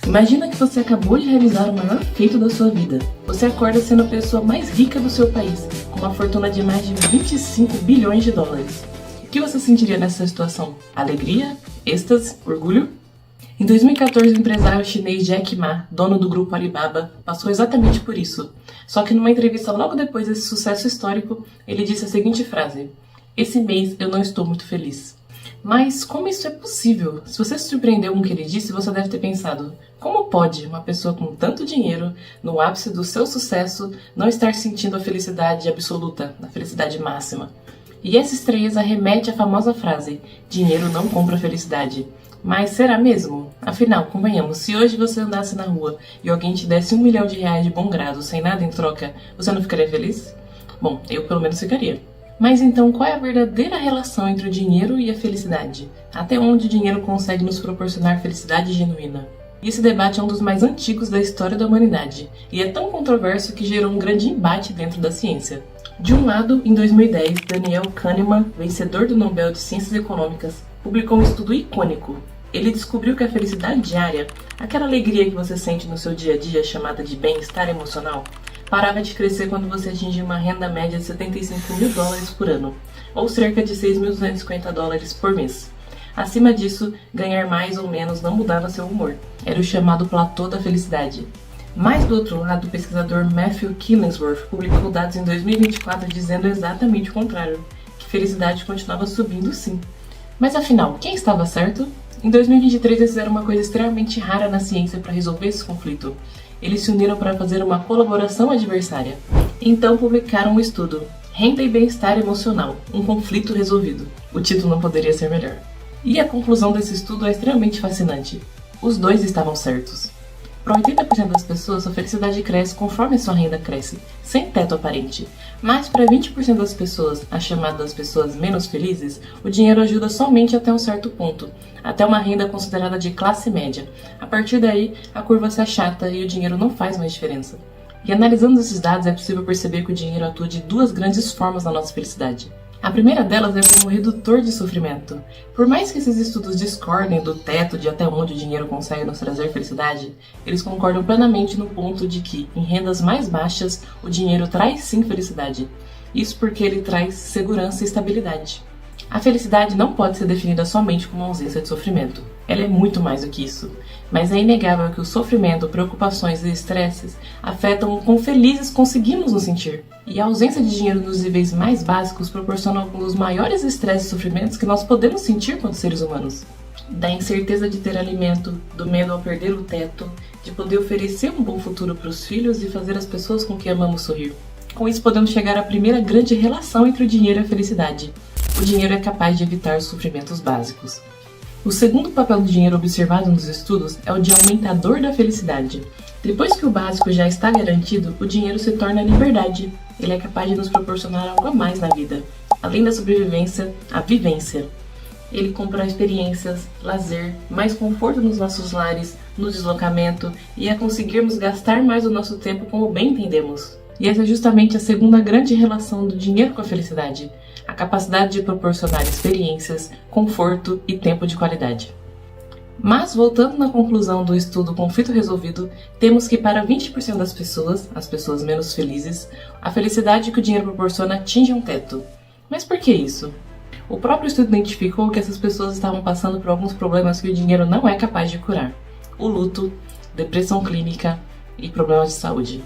Imagina que você acabou de realizar o maior feito da sua vida. Você acorda sendo a pessoa mais rica do seu país, com uma fortuna de mais de 25 bilhões de dólares. O que você sentiria nessa situação? Alegria? Êxtase? Orgulho? Em 2014, o empresário chinês Jack Ma, dono do grupo Alibaba, passou exatamente por isso. Só que numa entrevista logo depois desse sucesso histórico, ele disse a seguinte frase: "Esse mês eu não estou muito feliz." Mas como isso é possível? Se você se surpreendeu com o que ele disse, você deve ter pensado: como pode uma pessoa com tanto dinheiro, no ápice do seu sucesso, não estar sentindo a felicidade absoluta, a felicidade máxima? E essa estranheza remete à famosa frase: dinheiro não compra felicidade. Mas será mesmo? Afinal, convenhamos, se hoje você andasse na rua e alguém te desse R$1 milhão de bom grado, sem nada em troca, você não ficaria feliz? Bom, eu pelo menos ficaria. Mas então, qual é a verdadeira relação entre o dinheiro e a felicidade? Até onde o dinheiro consegue nos proporcionar felicidade genuína? Esse debate é um dos mais antigos da história da humanidade, e é tão controverso que gerou um grande embate dentro da ciência. De um lado, em 2010, Daniel Kahneman, vencedor do Nobel de Ciências Econômicas, publicou um estudo icônico. Ele descobriu que a felicidade diária, aquela alegria que você sente no seu dia a dia chamada de bem-estar emocional, parava de crescer quando você atingia uma renda média de 75 mil dólares por ano, ou cerca de 6.250 dólares por mês. Acima disso, ganhar mais ou menos não mudava seu humor. Era o chamado platô da felicidade. Mas do outro lado, o pesquisador Matthew Killingsworth publicou dados em 2024 dizendo exatamente o contrário, que felicidade continuava subindo sim. Mas afinal, quem estava certo? Em 2023 eles fizeram uma coisa extremamente rara na ciência para resolver esse conflito. Eles se uniram para fazer uma colaboração adversária. Então publicaram um estudo, Renda e Bem-Estar Emocional, um conflito resolvido. O título não poderia ser melhor. E a conclusão desse estudo é extremamente fascinante. Os dois estavam certos. Para 80% das pessoas, sua felicidade cresce conforme a sua renda cresce, sem teto aparente. Mas para 20% das pessoas, as chamadas pessoas menos felizes, o dinheiro ajuda somente até um certo ponto, até uma renda considerada de classe média. A partir daí, a curva se achata e o dinheiro não faz mais diferença. E analisando esses dados, é possível perceber que o dinheiro atua de duas grandes formas na nossa felicidade. A primeira delas é como redutor de sofrimento. Por mais que esses estudos discordem do teto de até onde o dinheiro consegue nos trazer felicidade, eles concordam plenamente no ponto de que, em rendas mais baixas, o dinheiro traz sim felicidade. Isso porque ele traz segurança e estabilidade. A felicidade não pode ser definida somente como ausência de sofrimento. Ela é muito mais do que isso. Mas é inegável que o sofrimento, preocupações e estresses afetam o quão felizes conseguimos nos sentir. E a ausência de dinheiro nos níveis mais básicos proporciona alguns dos maiores estresses e sofrimentos que nós podemos sentir quanto seres humanos. Da incerteza de ter alimento, do medo ao perder o teto, de poder oferecer um bom futuro para os filhos e fazer as pessoas com quem amamos sorrir. Com isso podemos chegar à primeira grande relação entre o dinheiro e a felicidade. O dinheiro é capaz de evitar os sofrimentos básicos. O segundo papel do dinheiro observado nos estudos é o de aumentador da felicidade. Depois que o básico já está garantido, o dinheiro se torna liberdade. Ele é capaz de nos proporcionar algo a mais na vida. Além da sobrevivência, a vivência. Ele compra experiências, lazer, mais conforto nos nossos lares, no deslocamento e a conseguirmos gastar mais o nosso tempo como bem entendemos. E essa é justamente a segunda grande relação do dinheiro com a felicidade. A capacidade de proporcionar experiências, conforto e tempo de qualidade. Mas, voltando na conclusão do estudo Conflito Resolvido, temos que para 20% das pessoas, as pessoas menos felizes, a felicidade que o dinheiro proporciona atinge um teto. Mas por que isso? O próprio estudo identificou que essas pessoas estavam passando por alguns problemas que o dinheiro não é capaz de curar. O luto, depressão clínica e problemas de saúde.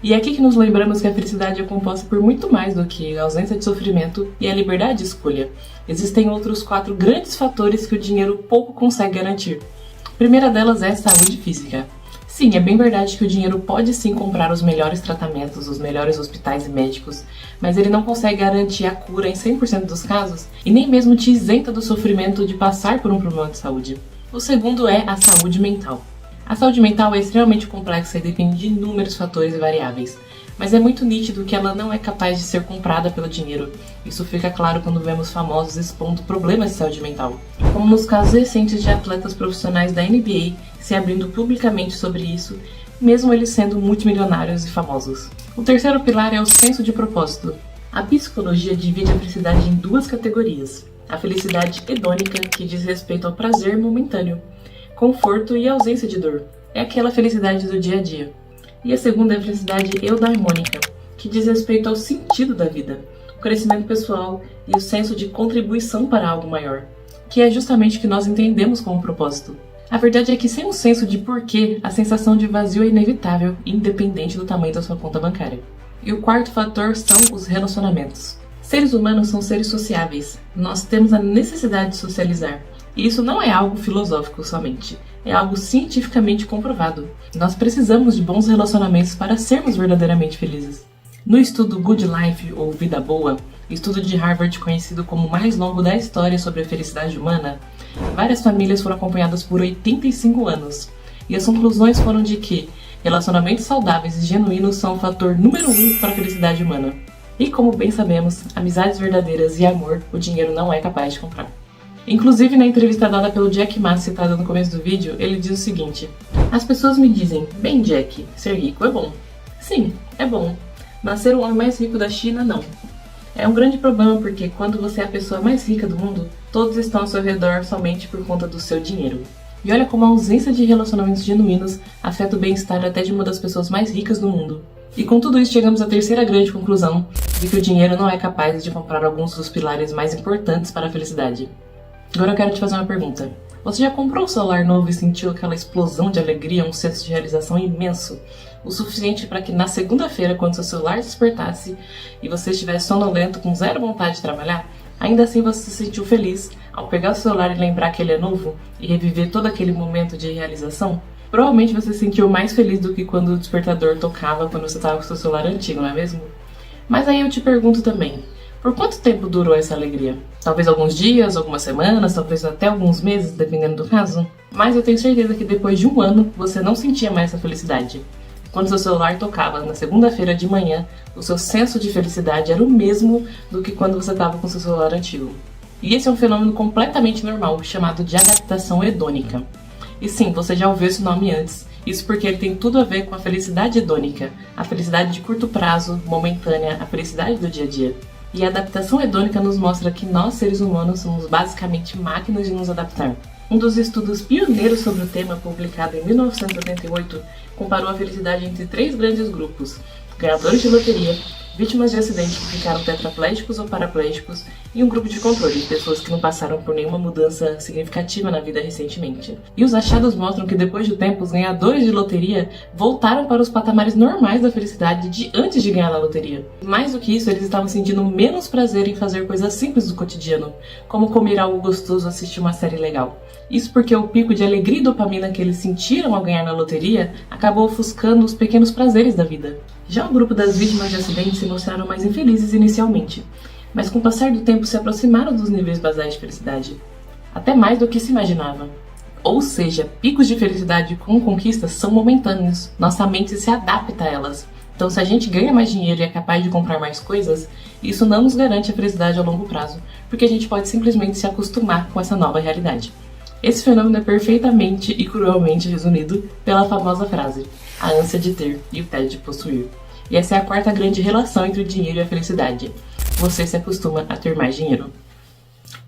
E é aqui que nos lembramos que a felicidade é composta por muito mais do que a ausência de sofrimento e a liberdade de escolha. Existem outros 4 grandes fatores que o dinheiro pouco consegue garantir. A primeira delas é a saúde física. Sim, é bem verdade que o dinheiro pode sim comprar os melhores tratamentos, os melhores hospitais e médicos, mas ele não consegue garantir a cura em 100% dos casos e nem mesmo te isenta do sofrimento de passar por um problema de saúde. O segundo é a saúde mental. A saúde mental é extremamente complexa e depende de inúmeros fatores e variáveis, mas é muito nítido que ela não é capaz de ser comprada pelo dinheiro. Isso fica claro quando vemos famosos expondo problemas de saúde mental, como nos casos recentes de atletas profissionais da NBA se abrindo publicamente sobre isso, mesmo eles sendo multimilionários e famosos. O terceiro pilar é o senso de propósito. A psicologia divide a felicidade em 2 categorias. A felicidade hedônica, que diz respeito ao prazer momentâneo. conforto e ausência de dor. É aquela felicidade do dia a dia. E a segunda é a felicidade eudaimônica, que diz respeito ao sentido da vida, o crescimento pessoal e o senso de contribuição para algo maior, que é justamente o que nós entendemos como propósito. A verdade é que sem um senso de porquê, a sensação de vazio é inevitável, independente do tamanho da sua conta bancária. E o quarto fator são os relacionamentos. Seres humanos são seres sociáveis. Nós temos a necessidade de socializar. E isso não é algo filosófico somente. É algo cientificamente comprovado. Nós precisamos de bons relacionamentos para sermos verdadeiramente felizes. No estudo Good Life, ou Vida Boa, estudo de Harvard conhecido como o mais longo da história sobre a felicidade humana, várias famílias foram acompanhadas por 85 anos. E as conclusões foram de que relacionamentos saudáveis e genuínos são o fator número 1 para a felicidade humana. E como bem sabemos, amizades verdadeiras e amor o dinheiro não é capaz de comprar. Inclusive, na entrevista dada pelo Jack Ma, citada no começo do vídeo, ele diz o seguinte: as pessoas me dizem, bem Jack, ser rico é bom. Sim, é bom. Mas ser o homem mais rico da China, não. É um grande problema porque quando você é a pessoa mais rica do mundo, todos estão ao seu redor somente por conta do seu dinheiro. E olha como a ausência de relacionamentos genuínos afeta o bem-estar até de uma das pessoas mais ricas do mundo. E com tudo isso chegamos à terceira grande conclusão, de que o dinheiro não é capaz de comprar alguns dos pilares mais importantes para a felicidade. Agora eu quero te fazer uma pergunta. Você já comprou um celular novo e sentiu aquela explosão de alegria, um senso de realização imenso? O suficiente para que na segunda-feira, quando seu celular despertasse e você estivesse sonolento, com zero vontade de trabalhar, ainda assim você se sentiu feliz ao pegar o celular e lembrar que ele é novo e reviver todo aquele momento de realização? Provavelmente você se sentiu mais feliz do que quando o despertador tocava quando você estava com seu celular antigo, não é mesmo? Mas aí eu te pergunto também, por quanto tempo durou essa alegria? Talvez alguns dias, algumas semanas, talvez até alguns meses, dependendo do caso? Mas eu tenho certeza que depois de um ano você não sentia mais essa felicidade. Quando seu celular tocava na segunda-feira de manhã, o seu senso de felicidade era o mesmo do que quando você estava com seu celular antigo. E esse é um fenômeno completamente normal, chamado de adaptação hedônica. E sim, você já ouviu esse nome antes, isso porque ele tem tudo a ver com a felicidade hedônica, a felicidade de curto prazo, momentânea, a felicidade do dia a dia. E a adaptação hedônica nos mostra que nós, seres humanos, somos basicamente máquinas de nos adaptar. Um dos estudos pioneiros sobre o tema, publicado em 1988, comparou a felicidade entre 3 grandes grupos: ganhadores de loteria, vítimas de acidente que ficaram tetraplégicos ou paraplégicos e um grupo de controle, pessoas que não passaram por nenhuma mudança significativa na vida recentemente. E os achados mostram que depois do tempo, os ganhadores de loteria voltaram para os patamares normais da felicidade de antes de ganhar na loteria. Mais do que isso, eles estavam sentindo menos prazer em fazer coisas simples do cotidiano, como comer algo gostoso ou assistir uma série legal. Isso porque o pico de alegria e dopamina que eles sentiram ao ganhar na loteria acabou ofuscando os pequenos prazeres da vida. Já o grupo das vítimas de acidentes se mostraram mais infelizes inicialmente, mas com o passar do tempo se aproximaram dos níveis basais de felicidade, até mais do que se imaginava. Ou seja, picos de felicidade com conquistas são momentâneos, nossa mente se adapta a elas. Então, se a gente ganha mais dinheiro e é capaz de comprar mais coisas, isso não nos garante a felicidade a longo prazo, porque a gente pode simplesmente se acostumar com essa nova realidade. Esse fenômeno é perfeitamente e cruelmente resumido pela famosa frase: a ânsia de ter e o tédio de possuir. E essa é a quarta grande relação entre o dinheiro e a felicidade. Você se acostuma a ter mais dinheiro.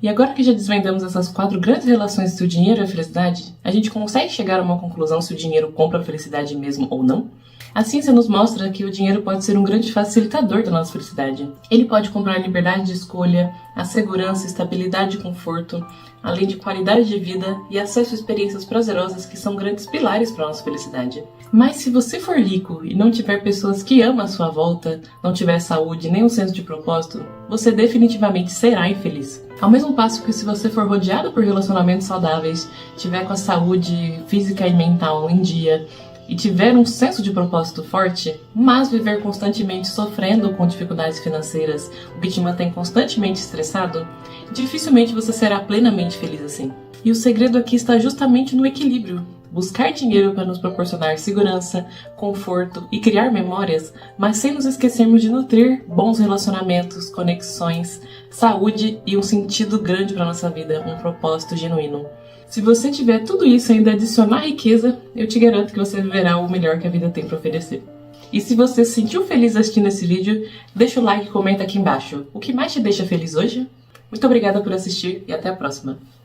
E agora que já desvendamos essas 4 grandes relações entre o dinheiro e a felicidade, a gente consegue chegar a uma conclusão se o dinheiro compra a felicidade mesmo ou não? A ciência nos mostra que o dinheiro pode ser um grande facilitador da nossa felicidade. Ele pode comprar liberdade de escolha, a segurança, estabilidade e conforto, além de qualidade de vida e acesso a experiências prazerosas que são grandes pilares para a nossa felicidade. Mas se você for rico e não tiver pessoas que amam à sua volta, não tiver saúde nem um senso de propósito, você definitivamente será infeliz. Ao mesmo passo que se você for rodeado por relacionamentos saudáveis, tiver com a saúde física e mental em dia, e tiver um senso de propósito forte, mas viver constantemente sofrendo com dificuldades financeiras, o que te mantém constantemente estressado, dificilmente você será plenamente feliz assim. E o segredo aqui está justamente no equilíbrio. Buscar dinheiro para nos proporcionar segurança, conforto e criar memórias, mas sem nos esquecermos de nutrir bons relacionamentos, conexões, saúde e um sentido grande para nossa vida, um propósito genuíno. Se você tiver tudo isso e ainda adicionar riqueza, eu te garanto que você viverá o melhor que a vida tem para oferecer. E se você se sentiu feliz assistindo esse vídeo, deixa o like e comenta aqui embaixo. O que mais te deixa feliz hoje? Muito obrigada por assistir e até a próxima!